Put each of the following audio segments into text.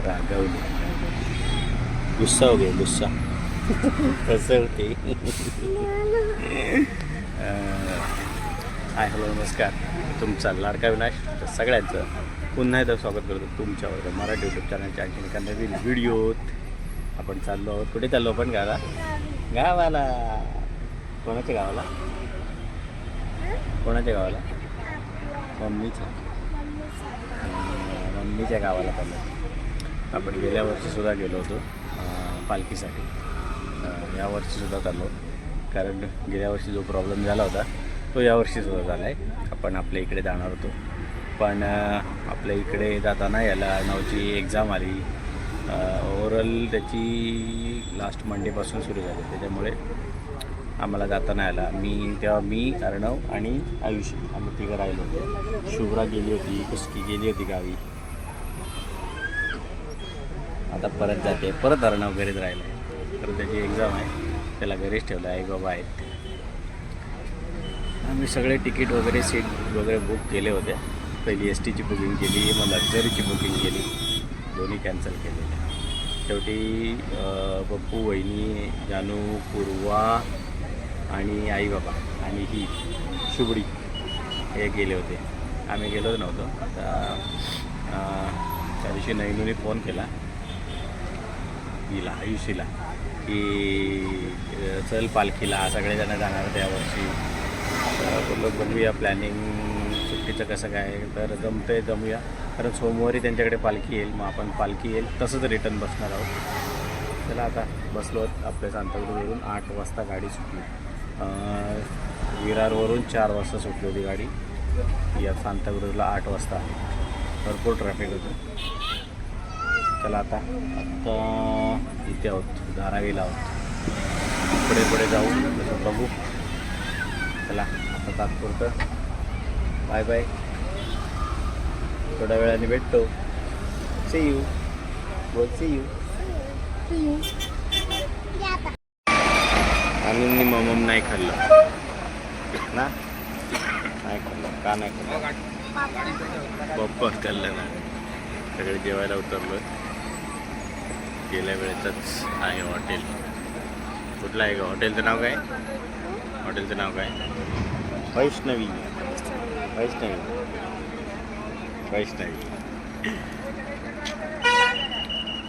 रागवली, गुस्सा हो गया, गुस्सा कसं होते. हाय हॅलो नमस्कार, तुमचा लाडका विनाश सगळ्यांचं पुन्हा एकदा स्वागत करतो तुमच्यावर मराठी यूट्यूब चॅनलच्या आणखी एका नवीन व्हिडिओत. आपण चाललो आहोत, कुठे चाललो आपण? गावाला. कोणाच्या गावाला? कोणाच्या गावाला? मम्मीच्या गावाला चाललो. आपण गेल्या वर्षीसुद्धा गेलो होतो पालखीसाठी. यावर्षीसुद्धा चाललो, कारण गेल्या वर्षी जो प्रॉब्लेम झाला होता तो यावर्षीसुद्धा झाला आहे. आपण आपल्या इकडे जाणार होतो, पण आपल्या इकडे जाताना याला नावची एक्झाम आली. ओरल त्याची लास्ट मंडेपासून सुरू झाली, त्याच्यामुळे आम्हाला जाता नाही आला. मी अर्णव आणि आयुषी आम्ही तिघं राहिलो होतो. शुभ्रा गेली होती, कुस्की गेली होती गावी. आता परत जाते, परत अर्णव घरीच राहिलं आहे, तर त्याची एक्झाम आहे, त्याला घरीच ठेवलं आहे. बाबा आहेत. आम्ही सगळे तिकीट वगैरे सीट वगैरे बुक केले होते. पहिली एस टीची बुकिंग केली, मग लक्झरीची बुकिंग केली, दोन्ही कॅन्सल केलेल्या. शेवटी पप्पू, वहिनी, जानू, पूर्वा आणि आई बाबा आणि ही शुभडी हे गेले होते. आम्ही गेलोच नव्हतो. आता त्या दिवशी नैनूने फोन केला हिला, आयुषीला, की चल पालखीला, सगळेजण जाणार त्यावर्षी. बोललो बघूया प्लॅनिंग सुट्टीचं कसं काय, तर जमूया, कारण सोमवारी त्यांच्याकडे पालखी येईल, मग आपण पालखी येईल तसंच रिटर्न बसणार आहोत. चला आता बसलो. आपल्या सांताक्रूजवरून 8 वाजता गाडी सुटली. विरारवरून 4 वाजता सुटली होती गाडी. या सांताक्रूजला 8 वाजता भरपूर ट्रॅफिक होतं. चला आता इथे आहोत, धारावीला आहोत. पुढे जाऊ, तसं बघू. चला आता तात्पुरतं बाय बाय, थोड्या वेळाने भेटतो. सी यू, बोल सी यू. आणि मम नाही खाल्लं ना, नाही खाल्लं का? नाही खाल्लं, पप्पा खाल्लं ना. सगळे जेवायला उतरलो. गेल्या वेळेचंच आहे हॉटेल. कुठलं आहे का हॉटेलचं नाव? काय हॉटेलचं नाव? काय? वैष्णवी.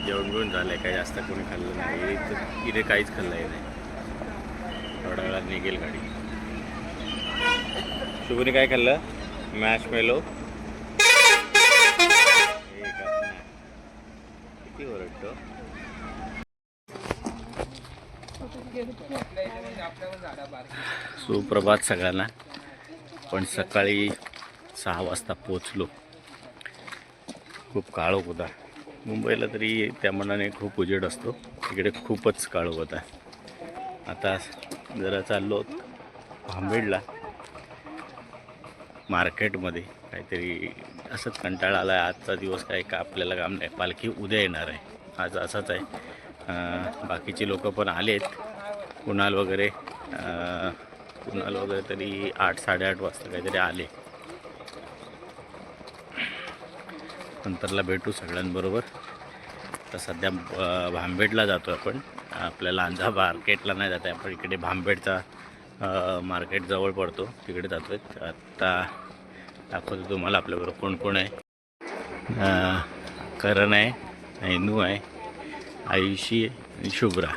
जेवण घेऊन झालं आहे, काय जास्त कोणी खाल्लं नाही इथे काहीच खाल्लं नाही. थोड्या वेळात निघेल गाडी. शुभने काय खाल्लं? मॅशमेलो. किती ओरडतो. सुप्रभात सगळ्यांना. पण सकाळी 6 वाजता पोचलो. खूप काळोख होता. मुंबईला तरी त्या मनाने खूप उजेड असतो, इकडे खूपच काळोख होता. आता जरा चाललो भांबेडला मार्केटमध्ये. काहीतरी असंच कंटाळा आला आहे. आजचा दिवस काय का आपल्याला काम नाही, पालखी उद्या येणार आहे, आज असंच आहे. बाकीचे लोक पण आलेत, कुणाल वगैरे तरी 8-8:30 वाजता काहीतरी आले. नंतरला भेटू सगळ्यांबरोबर. तर सध्या भांबेडला जातो आपण. आपल्याला लांजा मार्केटला नाही जात आहे आपण, इकडे भांबेडचा मार्केट जवळ पडतो, तिकडे जातो आहे. आत्ता दाखवतो तुम्हाला आपल्याबरोबर कोण कोण आहे. करण आहे, नैनू आहे, आयुषी आणि शुभ्रा.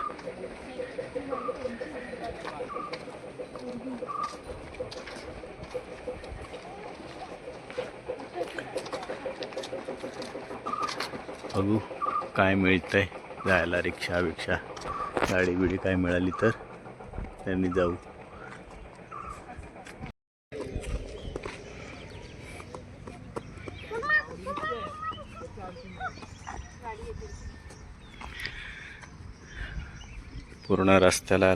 बघू काय मिळतंय जायला. रिक्षा गाडी बिडी काय मिळाली तर त्यांनी जाऊ. पूर्ण रस्त्याला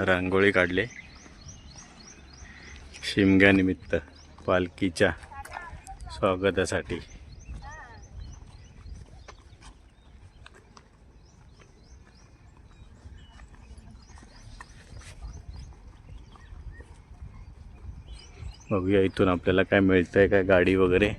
रांगोळी काढले शिमग्यानिमित्त, पालखीच्या स्वागतासाठी. बघूया इथून आपल्याला काय मिळतंय, काय गाडी वगैरे.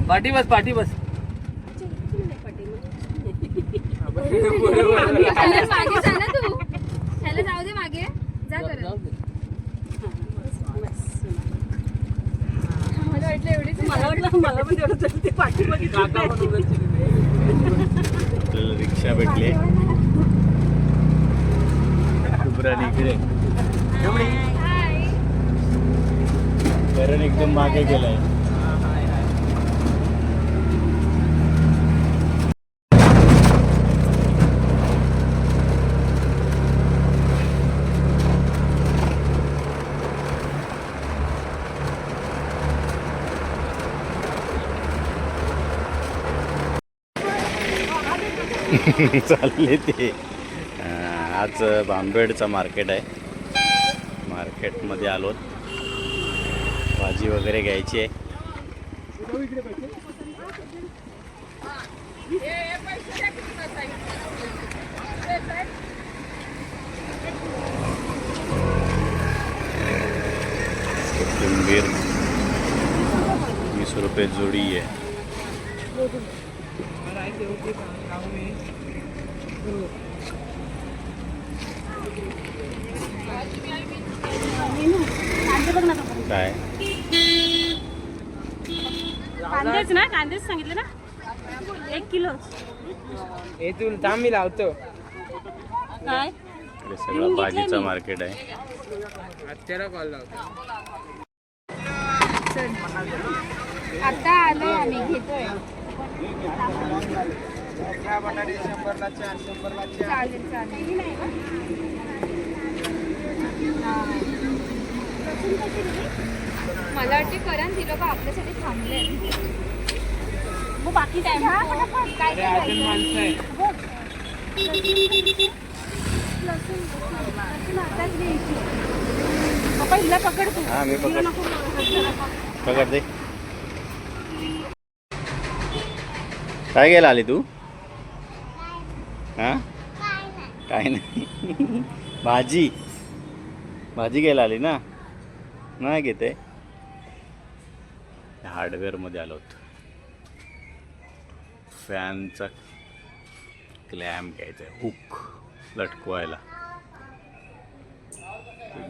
पाठी बस पाठी बस. मागे जा ना तू. ह्याला जाऊ दे मागे जा कर. मला वाटलं एवढीच. मला पण तेवढं ते पाठी बघितलं. आपल्याला रिक्षा भेटली. शुभ्राने इकडे करण एकदम मागे गेलाय. चालले ते. आज बांबेडचा मार्केट आहे. मार्केटमध्ये आलोत. भाजी वगैरे घ्यायची आहे. कोथिंबीर 20 रुपये जोडी आहे. काय कांदेच ना कांदेच सांगितले ना 1 किलो. हे तू थांब मी लावतो. काय इकडे सगळं भाजीचं मार्केट आहे. आत्याला कॉल लावतो. आता आलोय आम्ही घेतोय. बटाटे 100ला 4 100ला 4. चालेल चालेल. मला वाटते करण दिलं का आपल्यासाठी थांबले. मग बाकी काय अरे अजून माणसं आहे. पप्पा हिला पकड तू. हा मी पकड दे. काय घ्यायला आली तू? हा काय नाही. भाजी घ्यायला आली ना. नाही घेते. हार्डवेअरमध्ये आलो होतो. फॅनचा क्लॅम्प घ्यायचा आहे. हुक लटकवायला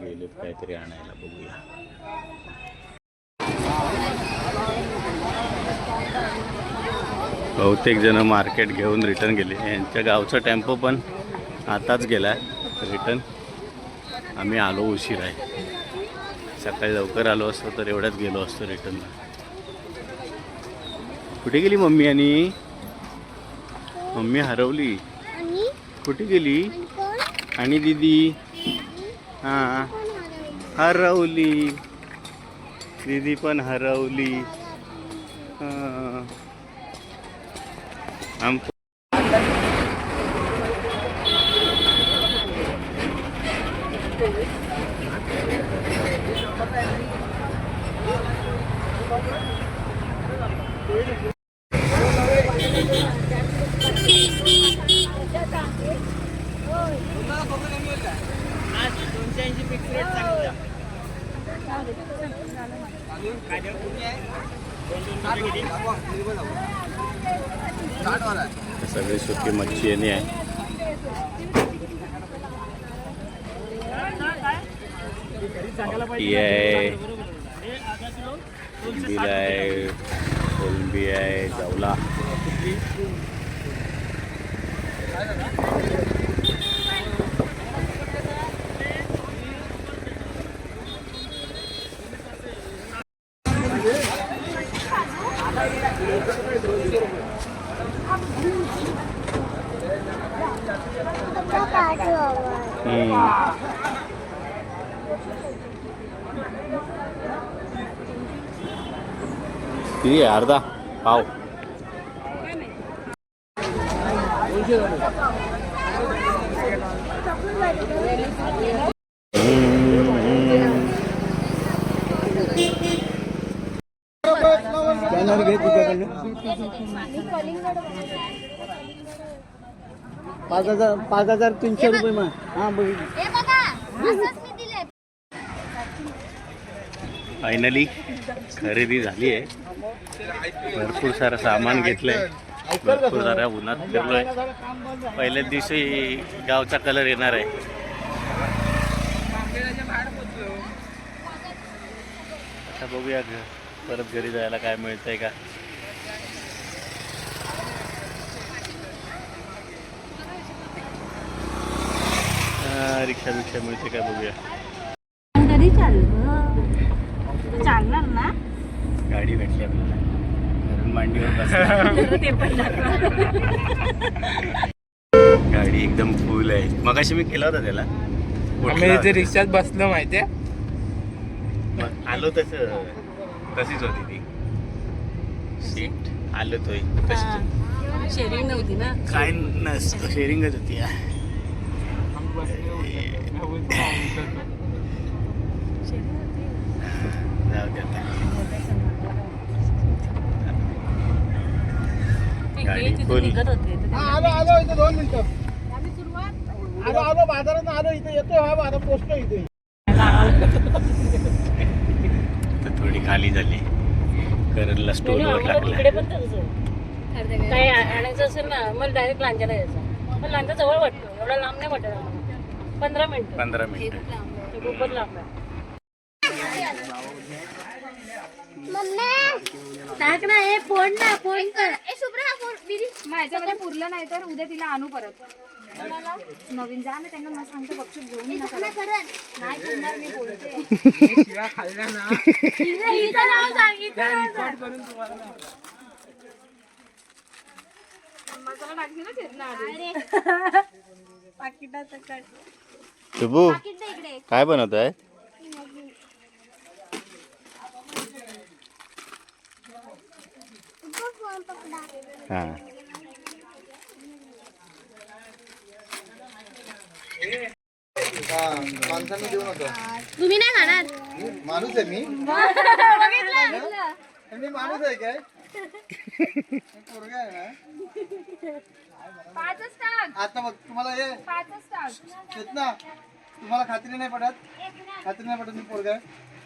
गेलेत काहीतरी आणायला. बघूया. बहुतेक जण मार्केट घेऊन रिटर्न गेले. यांच्या गावचा टेम्पो पण आताच गेला आहे रिटर्न. आम्ही आलो उशीर आहे. सकाळी लवकर आलो असतो तर एवढ्यात गेलो असतो रिटर्नला. कुठे गेली मम्मी? आणि मम्मी हरवली. कुठे गेली? आणि दीदी हां हरवली. दीदी पण हरवली. हम सगळी सुकी मच्छी येणे आहे. पापडी आहे, कोलंबी आहे, कोलंबी आहे, जवला. किती आहे? अर्धा पाव. घे तुझ्याकडनं 5,300 रुपये मग. हां फायनली खरेदी झाली आहे. भरपूर सारं सामान घेतलंय, भरपूर साऱ्या उन्हात फिरलोय. पहिल्याच दिवशी गावचा कलर येणार आहे. आता बघूया परत घरी जायला काय मिळतंय का. रिक्षा बिक्षा मिळते काय बघूया. घरी चाललो, चालणार ना. गाडी भेटली आपल्याला, घरून मांडीवर बसला. ते पण गाडी एकदम फुल आहे. मगाशी मी केला होता त्याला, आम्ही इथे रिक्षात बसलो माहितीये. आलो तशीच होती ती सीट. आलो तोय तशीच होती. शेअरिंग नव्हती ना. काय नसतं, शेअरिंगच होती. जाऊ दे आता. गाडी फुल. आलो इथे 2 मिनिटं. आलो बाजारात आलो, इथे येतोय. हा बाजार पोचतो इथे. तर थोडी खाली झाली, करडला स्टोरवर टाकला. इकडे पण काय आणायचं असेल ना, मला डायरेक्ट लांजाला यायचं. पण लांजा जवळ वाटतो, एवढा लांब नाही वाटत आम्हाला. 15 मिनिटं. 15 मिनिटं. खूपच लांब आहे. टाक ना, हे फोन ना, फोन कर. माझ्याकडे पुरलं नाही तर उद्या तिला आणू परत. नवीन जा ना, त्यांना मस्त सांगतो बक्षीस घेऊन ये ना परत. नाही करणार, मी बोलते. शिवा खाल्ला ना हिचं नाव सांगितलं. त्या record करून तुम्हाला ना. मसाला टाकते ना चेतना आधी. पाकिटाचं कट. शुभू काय बनवत आहे? हा, माणसांना देऊ नका. तुम्ही नाही खाणार. माणूस आहे मी. बघितलं. मी माणूस आहे काय? पोरगा आहे ना. 5च टाक, आता बघ तुम्हाला हे 5च टाक. येत ना, तुम्हाला खात्री नाही पडत. खात्री नाही पडत मी पोरगा आहे.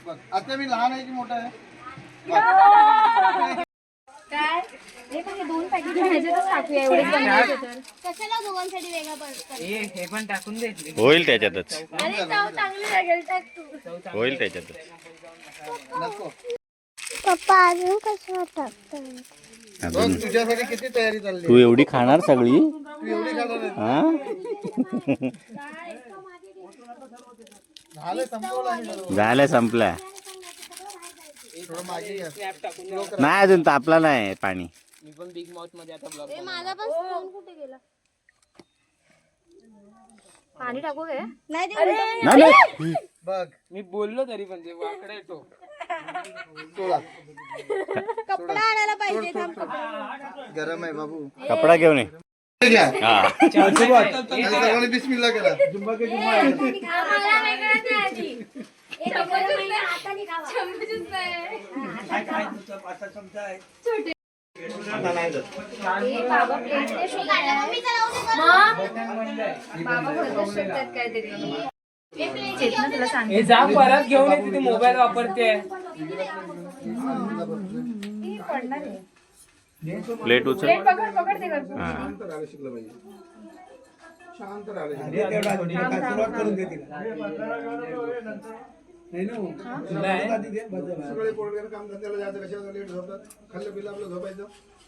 बघ आता मी लहान आहे की मोठा आहे? काय हे पण 2 पॅकेट ह्याच्यातच टाकूया, एवढे बनवायचे तर. कशाला दोघांसाठी वेगळा पडतो? हे पण टाकून दे. होईल त्याच्यातच, अरे चव चांगली लागेल, टाक तू. होईल त्याच्यातच. नको. पप्पा अजून कसं टाकतो? बघ तुझ्यासाठी किती तयारी चालली. तू एवढी खाणार सगळी? तू एवढी खाणार आहे. हा, झालं संपवलं आहे बरोबर. झालं संपला. थोडं मागे घ्या. नाही अजून तापला नाही पाणी. मी पण बिग माउथ मध्ये आता ब्लॉग माझा पण फोन कुठे गेला? पाणी टाकू काय? नाही नाही, नाही. बघ मी बोललो तरी पण ते वाकडे येतो. सोडा. कपडा आणायला पाहिजे. थांब, कपडा. गरम आहे बाबू. कपडा घेऊन ये. घ्या. हा, सर्वांनी बिस्मिल्लाह करा. जुंबा के जुम्मा आहे. आम्हाला वेगळंच आहे आधी. हे लोकं हाताने खावा. बाबा प्लेट ते शोधायला. बाबा भरपूर शोधतात काहीतरी. चेतना तुला सांग. हे जा परत घेऊन ये, तिथे मोबाईल वापरते. पडणार आहे. प्लेट उचल. प्लेट पकड पकड ते कर. हा, सुरुवात करून दे तिला. सगळे पोरगे काम धंद्याला जायचं, कशाला लेट झोपतात. खाल्लं पिल्लं आपलं झोपायचं.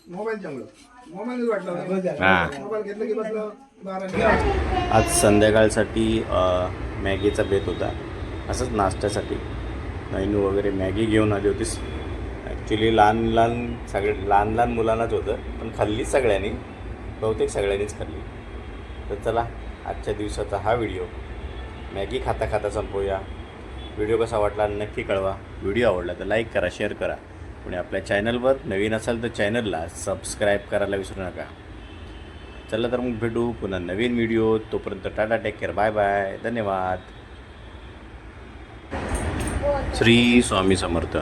मोबाईल चांगलं, मोबाईलच वाटलं. हा. मोबाईल घेतलं की बसलं 12. आज संध्याकाळसाठी मॅगीचा बेत होता, असंच नाश्त्यासाठी. नैनू वगैरे मॅगी घेऊन आली होतीस. ॲक्च्युली लहान लहान मुलांनाच होतं, पण खाल्ली सगळ्यांनी, बहुतेक सगळ्यांनीच खाल्ली. तर चला आजच्या दिवसाचा हा व्हिडिओ मॅगी खाता खाता संपवूया. व्हिडिओ कसा वाटला नक्की कळवा. व्हिडिओ आवडला तर लाईक करा, शेअर करा. आणि आपल्या चॅनलवर नवीन असाल तर चॅनलला सबस्क्राईब करायला विसरू नका. चला तर मग भेटू पुन्हा नवीन व्हिडिओ. तोपर्यंत tata, take care, bye bye, धन्यवाद. श्री स्वामी समर्थ.